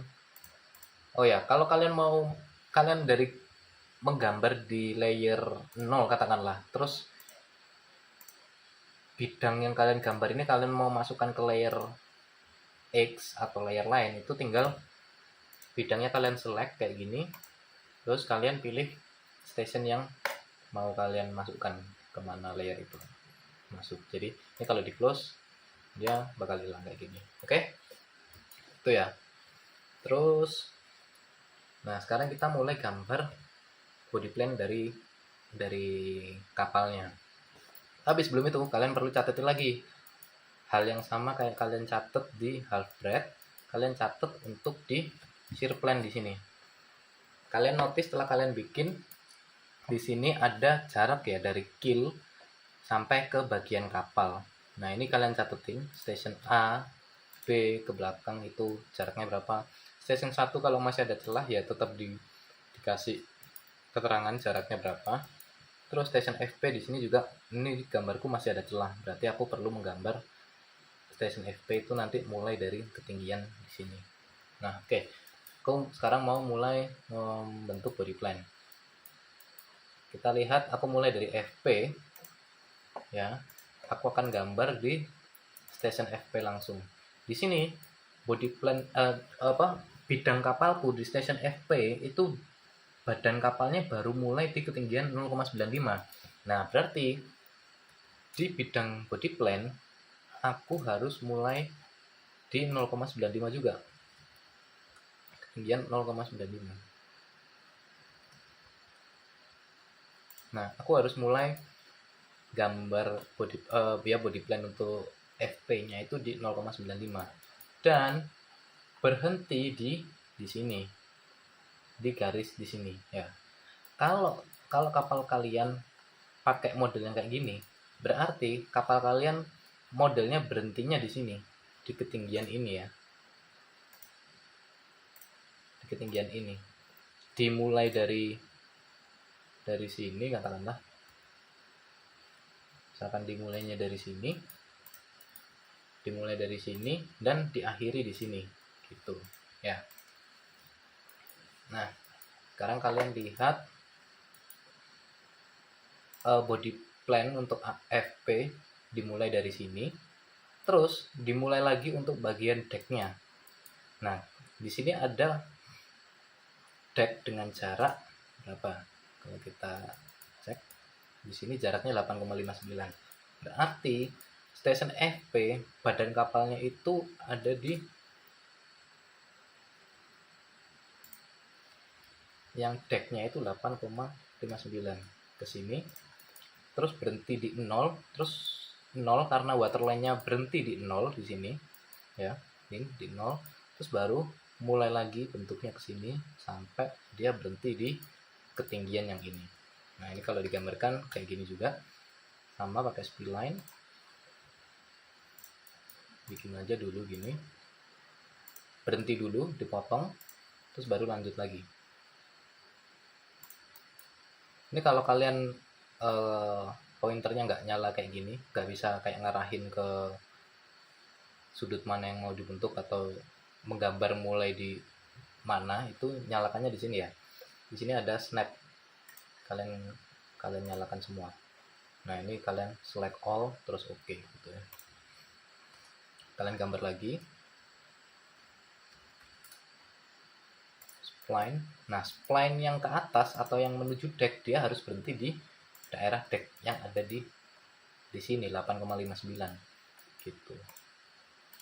oh ya, kalau kalian dari menggambar di layer 0 katakanlah, terus bidang yang kalian gambar ini kalian mau masukkan ke layer X atau layer lain, itu tinggal bidangnya kalian select kayak gini, terus kalian pilih station yang mau kalian masukkan kemana layer itu masuk. Jadi ini kalau di close dia bakal hilang kayak gini. Oke, itu ya. Terus nah sekarang kita mulai gambar body plan dari kapalnya. Tapi sebelum itu kalian perlu catat lagi hal yang sama kayak kalian catat di half breadth, kalian catat untuk di shear plan di sini. Kalian notice setelah kalian bikin di sini ada jarak ya dari keel sampai ke bagian kapal. Nah, ini kalian catetin station A, B ke belakang itu jaraknya berapa. Station 1 kalau masih ada celah ya tetap dikasih keterangan jaraknya berapa. Terus station FP di sini juga, ini gambarku masih ada celah, berarti aku perlu menggambar station FP itu nanti mulai dari ketinggian di sini. Nah, oke. Aku sekarang mau mulai membentuk body plan. Kita lihat, aku mulai dari FP ya. Aku akan gambar di station FP langsung. Di sini body plan bidang kapalku di station FP itu badan kapalnya baru mulai di ketinggian 0,95. Nah, berarti di bidang body plan aku harus mulai di 0,95 juga. Ketinggian 0,95. Nah, aku harus mulai gambar body plan untuk FP-nya itu di 0,95 dan berhenti di sini, di garis di sini ya. Kalau kapal kalian pakai model yang kayak gini, berarti kapal kalian modelnya berhentinya di sini, di ketinggian ini ya, di ketinggian ini. Dimulai dari sini katakanlah, Misalkan dimulai dari sini dan diakhiri di sini gitu ya. Nah, sekarang kalian lihat body plan untuk FP dimulai dari sini, terus dimulai lagi untuk bagian decknya. Nah, di sini ada deck dengan jarak berapa? Kalau kita cek di sini jaraknya 8,59. Berarti station FP badan kapalnya itu ada di yang decknya itu 8,59 ke sini, terus berhenti di 0, terus 0 karena waterline-nya berhenti di 0 di sini ya, ini di 0, terus baru mulai lagi bentuknya ke sini sampai dia berhenti di ketinggian yang ini. Nah, ini kalau digambarkan kayak gini juga, sama pakai spline, bikin aja dulu gini, berhenti dulu, dipotong, terus baru lanjut lagi. Ini kalau kalian pointernya nggak nyala kayak gini, nggak bisa kayak ngarahin ke sudut mana yang mau dibentuk atau menggambar mulai di mana, itu nyalakannya di sini ya. Di sini ada snap, kalian nyalakan semua. Nah, ini kalian select all terus oke gitu ya. Kalian gambar lagi spline. Nah, spline yang ke atas atau yang menuju deck dia harus berhenti di daerah deck yang ada di sini 8,59 gitu.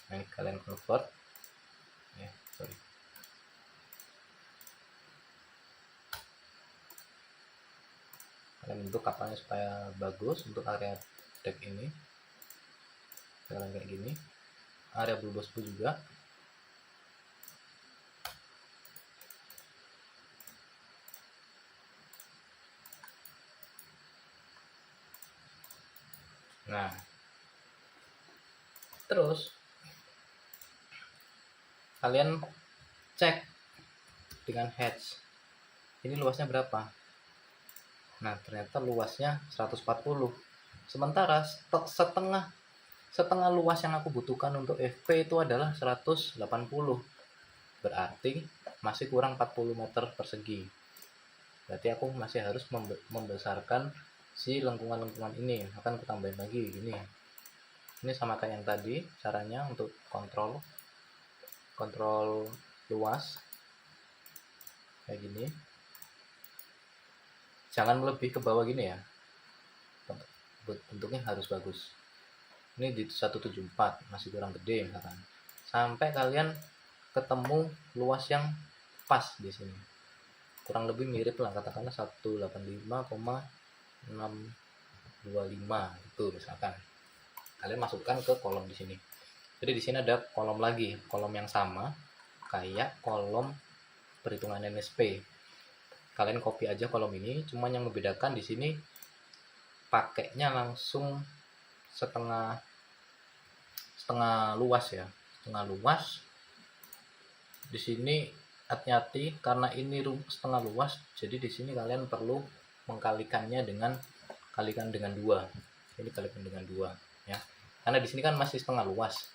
Nah, ini kalian convert ya, sorry. Kalian bentuk kapalnya supaya bagus untuk area deck ini. Kalian kayak gini. Area blue box juga. Nah, terus kalian cek dengan hatch ini luasnya berapa. Nah, ternyata luasnya 140, sementara setengah luas yang aku butuhkan untuk FP itu adalah 180, berarti masih kurang 40 meter persegi. Berarti aku masih harus membesarkan si lengkungan-lengkungan ini. Akan aku tambahin lagi gini. Ini sama kayak yang tadi caranya untuk kontrol luas kayak gini. Jangan lebih ke bawah gini ya, bentuknya harus bagus. Ini di 174 masih kurang gede misalkan, sampai kalian ketemu luas yang pas di sini, kurang lebih mirip lah, katakanlah 185,625 itu misalkan. Kalian masukkan ke kolom di sini. Jadi di sini ada kolom lagi, kolom yang sama kayak kolom perhitungan NSP. Kalian copy aja kolom ini, cuman yang membedakan di sini pakainya langsung setengah luas ya, setengah luas. Di sini hati-hati karena ini setengah luas, jadi di sini kalian perlu mengkalikannya dengan 2. Ini kalikan dengan 2 ya. Karena di sini kan masih setengah luas.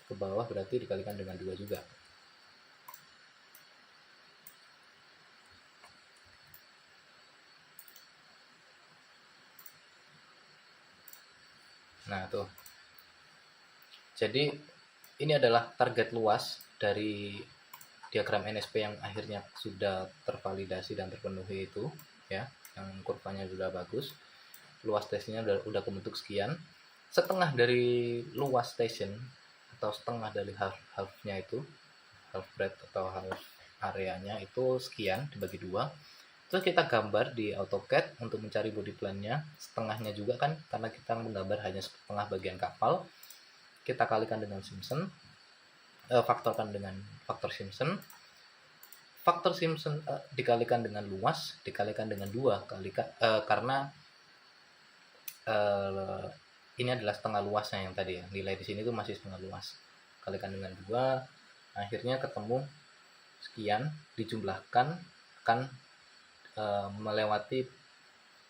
Ke bawah berarti dikalikan dengan 2 juga. Nah, tuh. Jadi ini adalah target luas dari diagram NSP yang akhirnya sudah tervalidasi dan terpenuhi itu ya, yang kurvanya sudah bagus. Luas stasiunnya udah kebentuk sekian. Setengah dari luas station atau setengah dari half-nya itu, half breadth atau half areanya itu sekian dibagi 2. Terus kita gambar di AutoCAD untuk mencari body plan-nya, setengahnya juga kan, karena kita menggambar hanya setengah bagian kapal. Kita kalikan dengan Simpson, faktorkan dengan faktor Simpson. Faktor Simpson dikalikan dengan luas, dikalikan dengan 2 karena ini adalah setengah luasnya yang tadi ya, nilai di sini tuh masih setengah luas, kalikan dengan 2, akhirnya ketemu sekian, dijumlahkan, akan melewati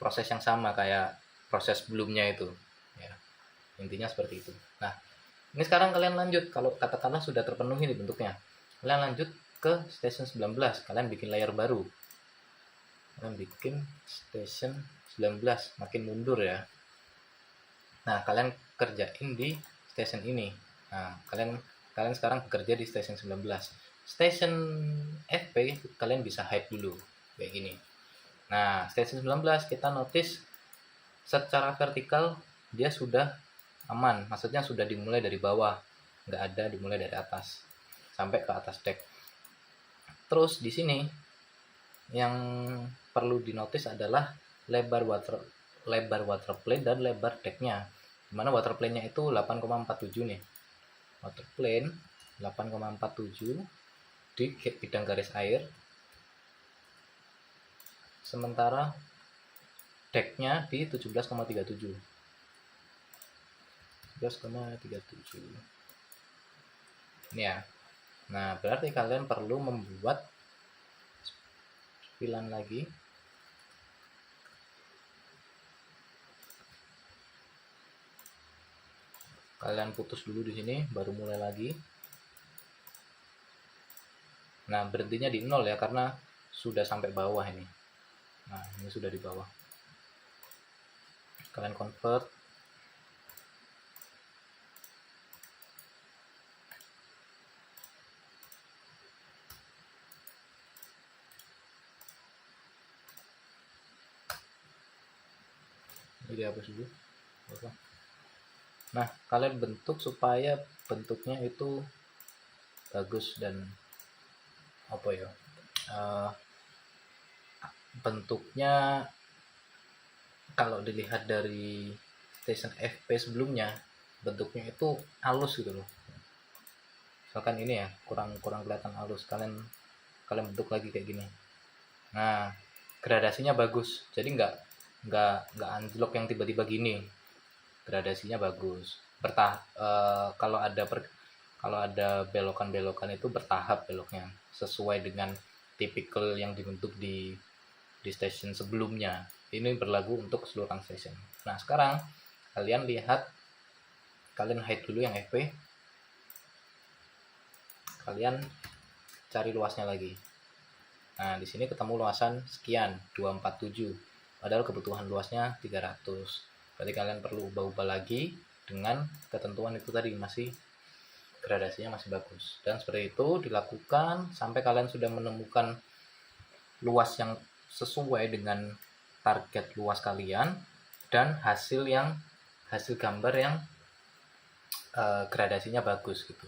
proses yang sama kayak proses belumnya itu ya, intinya seperti itu. Nah, ini sekarang kalian lanjut, kalau katakanlah sudah terpenuhi nih bentuknya, kalian lanjut ke station 19, kalian bikin layer baru, kalian bikin station 19, makin mundur ya. Nah, kalian kerjain di station ini. Nah, kalian sekarang bekerja di station 19. Station FP kalian bisa hide dulu kayak gini. Nah, station 19 kita notice secara vertikal dia sudah aman, maksudnya sudah dimulai dari bawah, nggak ada dimulai dari atas sampai ke atas deck. Terus di sini yang perlu dinotis adalah lebar water plane dan lebar decknya. Dimana water plane-nya itu 8,47 nih. Water plane 8,47 di bidang garis air. Sementara decknya di 17,37. 17,37. Ini ya. Nah, berarti kalian perlu membuat spilan lagi. Kalian putus dulu di sini, baru mulai lagi. Nah, berhentinya di 0 ya, karena sudah sampai bawah ini. Nah, ini sudah di bawah. Kalian convert. Ini dihapus dulu. Oke. Nah, kalian bentuk supaya bentuknya itu bagus dan apa ya, bentuknya kalau dilihat dari station FP sebelumnya bentuknya itu halus gitu loh. Misalkan ini ya kurang kelihatan halus, kalian bentuk lagi kayak gini. Nah, gradasinya bagus, jadi nggak anjlok yang tiba-tiba gini. Gradasinya bagus, kalau ada belokan-belokan itu bertahap beloknya sesuai dengan tipikal yang dibentuk di station sebelumnya. Ini berlaku untuk keseluruhan station. Nah, sekarang kalian lihat, kalian hide dulu yang FP, kalian cari luasnya lagi. Nah, di sini ketemu luasan sekian 247, padahal kebutuhan luasnya 300. Berarti kalian perlu ubah-ubah lagi dengan ketentuan itu tadi, masih gradasinya masih bagus. Dan seperti itu dilakukan sampai kalian sudah menemukan luas yang sesuai dengan target luas kalian dan hasil gambar yang gradasinya bagus gitu.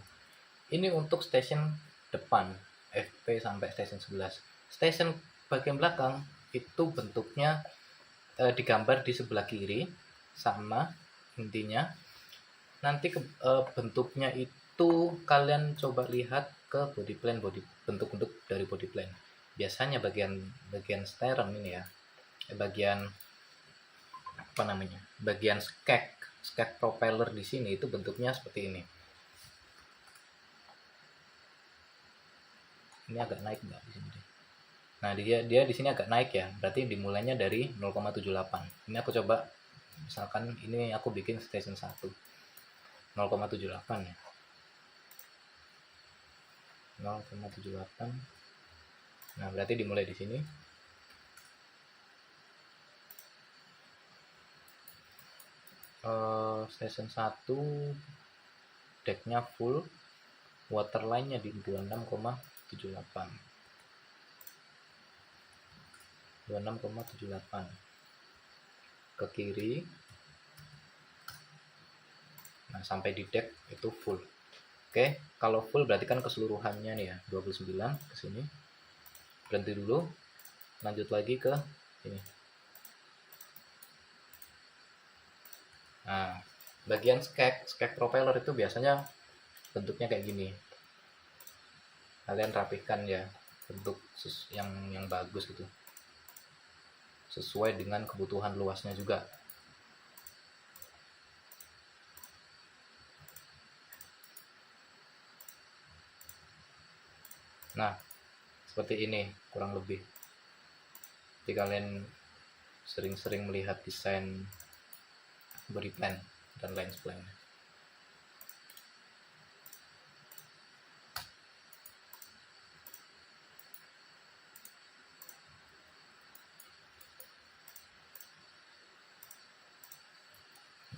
Ini untuk station depan FP sampai station 11. Station bagian belakang itu bentuknya digambar di sebelah kiri sama, intinya nanti bentuknya itu kalian coba lihat ke body plane, bentuk-bentuk dari body plane. Biasanya bagian steerum ini ya, bagian apa namanya, bagian skek propeller di sini itu bentuknya seperti ini. Ini agak naik nggak di sini deh. Nah, dia di sini agak naik ya, berarti dimulainya dari 0,78. Ini aku coba, misalkan ini aku bikin station 1 0,78 ya, 0,78. Nah, berarti dimulai di sini. Station 1 decknya full, waterline nya di 26,78 ke kiri. Nah, sampai di deck itu full. Oke, kalau full berarti kan keseluruhannya nih ya, 29 ke sini. Berhenti dulu, lanjut lagi ke ini. Nah, bagian skek propeller itu biasanya bentuknya kayak gini. Kalian rapihkan ya, bentuk yang bagus gitu, sesuai dengan kebutuhan luasnya juga. Nah, seperti ini kurang lebih. Jadi kalian sering-sering melihat desain body plan dan lens plan.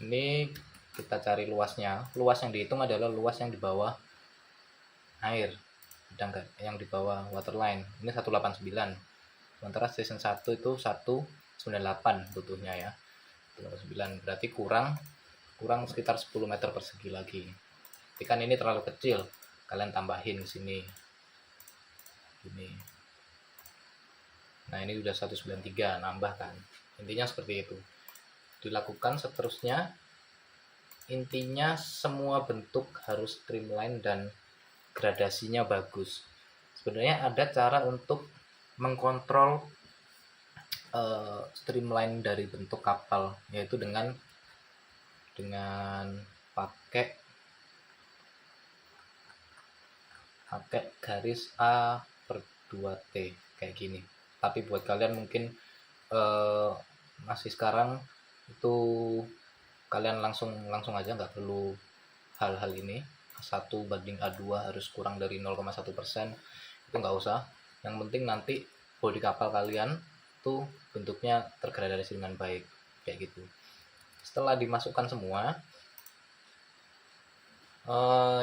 Ini kita cari luasnya. Luas yang dihitung adalah luas yang di bawah air, sedangkan yang di bawah waterline ini 189, sementara station 1 itu 198 butuhnya ya. 189 berarti kurang sekitar 10 meter persegi lagi. Tapi kan ini terlalu kecil, kalian tambahin ke sini ini. Nah ini udah 193, nambah kan. Intinya seperti itu dilakukan seterusnya. Intinya semua bentuk harus streamline dan gradasinya bagus. Sebenarnya ada cara untuk mengkontrol streamline dari bentuk kapal, yaitu dengan pakai garis A per 2T kayak gini. Tapi buat kalian mungkin masih sekarang itu kalian langsung aja, nggak perlu hal-hal ini. A1 banding A2 harus kurang dari 0,1%, itu nggak usah. Yang penting nanti bodi kapal kalian tuh bentuknya tergradasi dengan baik kayak gitu. Setelah dimasukkan semua,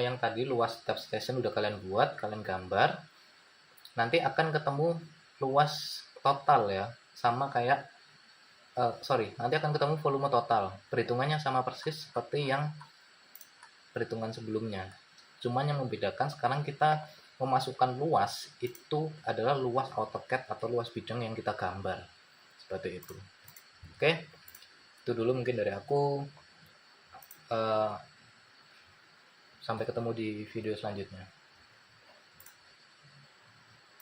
yang tadi luas setiap station udah kalian buat, kalian gambar, nanti akan ketemu luas total ya, sama kayak nanti akan ketemu volume total. Perhitungannya sama persis seperti yang perhitungan sebelumnya, cuman yang membedakan sekarang kita memasukkan luas itu adalah luas AutoCAD atau luas bidang yang kita gambar, seperti itu. Oke, itu dulu mungkin dari aku. Sampai ketemu di video selanjutnya.